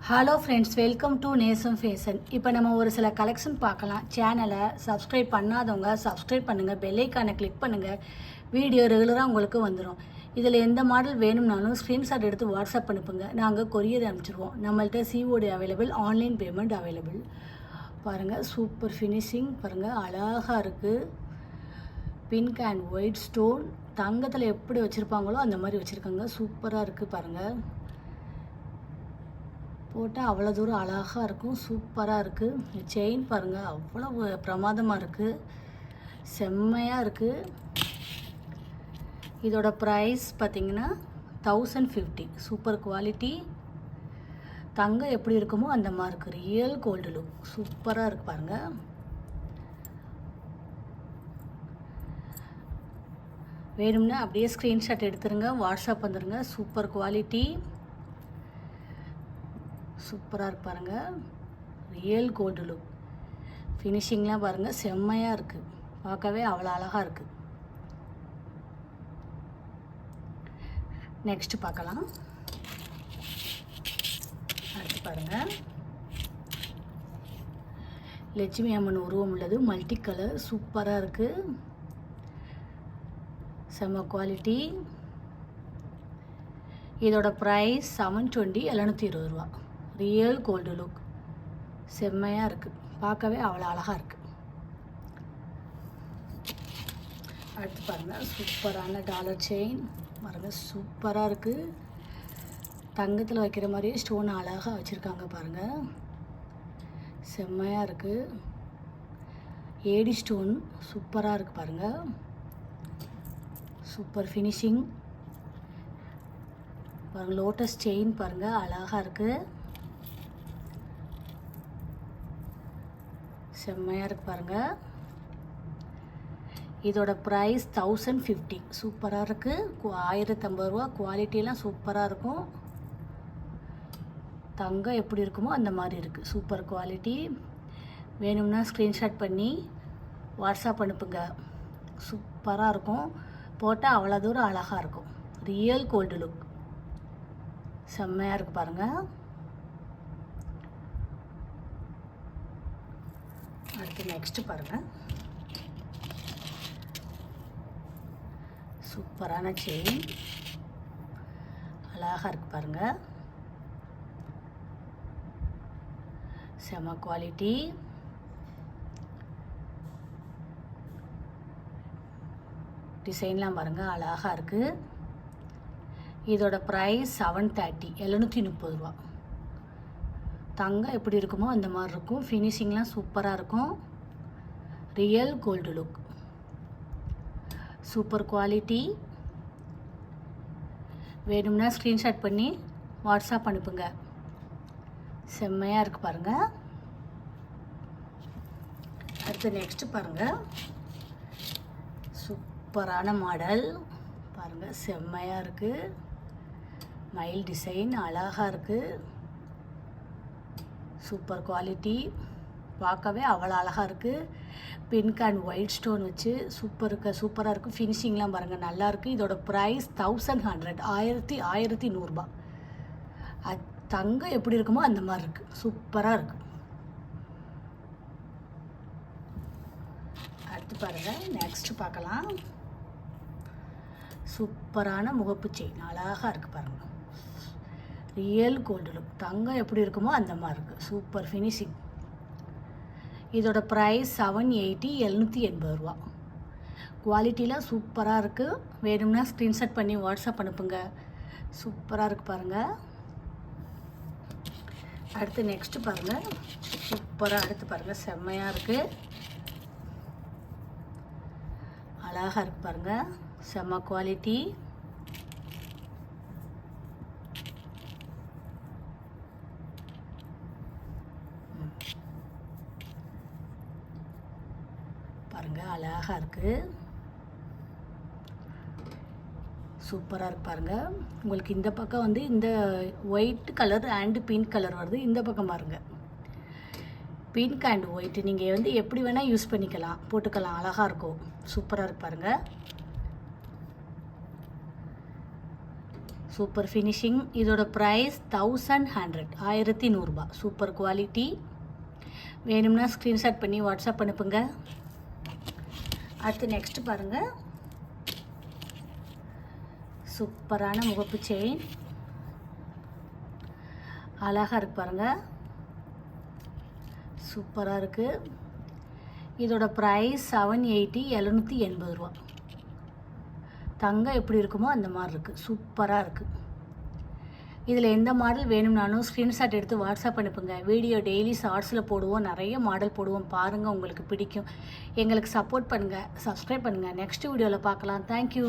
Hello friends, welcome to நேசம் fashion. இப்போ நம்ம ஒரு சில கலெக்ஷன் பார்க்கலாம். சேனலை சப்ஸ்கிரைப் பண்ணாதவங்க சப்ஸ்கிரைப் பண்ணுங்கள், பெல்லைக்கானை கிளிக் பண்ணுங்கள். வீடியோ ரெகுலராக உங்களுக்கு வந்துடும். இதில் எந்த மாடல் வேணும்னாலும் ஸ்க்ரீன்ஷாட் எடுத்து வாட்ஸ்அப் அனுப்புங்க, நாங்கள் கொரியர் அனுப்பிச்சிடுவோம். நம்மள்ட்ட COD available, online payment available. பாருங்கள், சூப்பர் ஃபினிஷிங் பாருங்கள், அழகாக இருக்குது. பிங்க் அண்ட் ஒயிட் ஸ்டோன் தங்கத்தில் எப்படி வச்சுருப்பாங்களோ அந்த மாதிரி வச்சுருக்காங்க. சூப்பராக இருக்குது பாருங்கள். போட்டால் அவ்வளோ தூரம் அழகாக இருக்கும், சூப்பராக இருக்குது. செயின் பாருங்கள், அவ்வளோ பிரமாதமாக இருக்குது, செம்மையாக இருக்குது. இதோட ப்ரைஸ் பார்த்திங்கன்னா 1050. Super quality. தங்கம் எப்படி இருக்குமோ அந்த மாதிரி இருக்குது. ரியல் கோல்டு லுக், சூப்பராக இருக்குது பாருங்கள். வேணும்னா அப்படியே ஸ்க்ரீன்ஷாட் எடுத்துருங்க, வாட்ஸ்அப் வந்துடுங்க. சூப்பர் குவாலிட்டி, சூப்பராக இருக்கு பாருங்கள். Real gold look. ஃபினிஷிங்லாம் பாருங்கள், செம்மையாக இருக்குது. பார்க்கவே அவ்வளோ அழகாக இருக்குது. நெக்ஸ்ட்டு பார்க்கலாம். அடுத்து பாருங்கள், லட்சுமி அம்மன் உருவம் உள்ளது, மல்டி கலர், சூப்பராக இருக்குது. செம்ம குவாலிட்டி. இதோட ப்ரைஸ் 720, 720 ரூபா. ரியல் கோல்டு லுக், செம்மையாக இருக்குது. பார்க்கவே அவ்வளோ அழகாக இருக்குது. அடுத்து பாருங்கள், சூப்பரான டாலர் செயின் பாருங்கள், சூப்பராக இருக்குது. தங்கத்தில் வைக்கிற மாதிரியே ஸ்டோன் அழகாக வச்சுருக்காங்க பாருங்கள், செம்மையாக இருக்குது. ஏடி ஸ்டோன் சூப்பராக இருக்குது பாருங்கள். சூப்பர் ஃபினிஷிங் பாருங்கள். லோட்டஸ் செயின் பாருங்கள், அழகாக இருக்குது, செம்மையாக இருக்குது பாருங்கள். இதோட ப்ரைஸ் 1050. சூப்பராக இருக்குது. 1050 ரூபா. குவாலிட்டியெல்லாம் சூப்பராக இருக்கும். தங்கம் எப்படி இருக்குமோ அந்த மாதிரி இருக்குது. Super quality. வேணும்னா ஸ்க்ரீன்ஷாட் பண்ணி வாட்ஸ்அப் அனுப்புங்க. சூப்பராக இருக்கும். போட்டால் அவ்வளோ தூரம் அழகாக இருக்கும். ரியல் கோல்டு லுக், செம்மையாக இருக்குது பாருங்கள். அடுத்து நெக்ஸ்ட்டு பாருங்கள், சூப்பரான செயின் அழகாக இருக்குது பாருங்கள், செம குவாலிட்டி. டிசைன்லாம் பாருங்கள், அழகாக இருக்குது. இதோட ப்ரைஸ் 730, 730 ரூபா. தங்கம் எப்படி இருக்குமோ அந்த மாதிரி இருக்கும். ஃபினிஷிங்லாம் சூப்பராக இருக்கும். Real gold look, super quality. வேணும்னா ஸ்க்ரீன்ஷாட் பண்ணி வாட்ஸ்அப் அனுப்புங்க. செம்மையாக இருக்குது பாருங்கள். அடுத்து நெக்ஸ்ட்டு பாருங்கள், சூப்பரான மாடல் பாருங்கள், செம்மையாக இருக்குது. மயில் டிசைன் அழகாக இருக்குது. Super quality. பார்க்கவே அவ்வளோ அழகாக இருக்குது. பிங்க் அண்ட் ஒயிட் ஸ்டோன் வச்சு சூப்பராக இருக்குது. ஃபினிஷிங்லாம் பாருங்கள், நல்லாயிருக்கு. இதோட ப்ரைஸ் 1100, 1100 ரூபா. தங்கம் எப்படி இருக்குமோ அந்த மாதிரி இருக்குது. சூப்பராக இருக்குது. அடுத்து பாருங்கள், நெக்ஸ்ட்டு பார்க்கலாம். சூப்பரான முகப்பு செயின் அழகாக இருக்குது பாருங்கள். Real gold look. தங்கம் எப்படி இருக்குமோ அந்த மாதிரி இருக்குது. Super finishing. இதோட ப்ரைஸ் 780, 780 ரூபா. குவாலிட்டிலாம் சூப்பராக இருக்குது. வேணும்னா ஸ்க்ரீன்ஷாட் பண்ணி வாட்ஸ்அப் அனுப்புங்க. சூப்பராக இருக்குது பாருங்கள். அடுத்து நெக்ஸ்ட்டு பாருங்கள், சூப்பராக. அடுத்து பாருங்கள், செம்மையாக இருக்குது, அழகாக இருக்குது பாருங்கள், செம்ம குவாலிட்டி. பாருங்கள், அழகாக இருக்குது, சூப்பராக இருக்குது பாருங்கள். உங்களுக்கு இந்த பக்கம் வந்து இந்த white colour and pink colour வருது. இந்த பக்கம் பாருங்கள், பிங்க் அண்ட் ஒயிட். நீங்கள் வந்து எப்படி வேணால் யூஸ் பண்ணிக்கலாம், போட்டுக்கலாம், அழகாக இருக்கும். சூப்பராக இருக்கு பாருங்கள். Super finishing. இதோட ப்ரைஸ் 1100 1100 சூப்பர் குவாலிட்டி. வேணும்னா ஸ்க்ரீன்ஷாட் பண்ணி வாட்ஸ்அப் அனுப்புங்க. அடுத்து நெக்ஸ்ட் பாருங்கள், சூப்பரான முகப்பு செயின், அழகாக இருக்கு பாருங்கள், சூப்பராக இருக்குது. இதோட ப்ரைஸ் 780 780 ரூபா. தங்கம் எப்படி இருக்குமோ அந்த மாதிரி இருக்குது, சூப்பராக இருக்குது. இதில் எந்த மாடல் வேணும்னாலும் ஸ்க்ரீன்ஷாட் எடுத்து வாட்ஸ்அப் அனுப்புங்க. வீடியோ டெய்லி ஷார்ட்ஸில் போடுவோம், நிறைய மாடல் போடுவோம், பாருங்கள், உங்களுக்கு பிடிக்கும். எங்களுக்கு சப்போர்ட் பண்ணுங்கள், சப்ஸ்கிரைப் பண்ணுங்கள். நெக்ஸ்ட் வீடியோவில் பார்க்கலாம். தேங்க்யூ.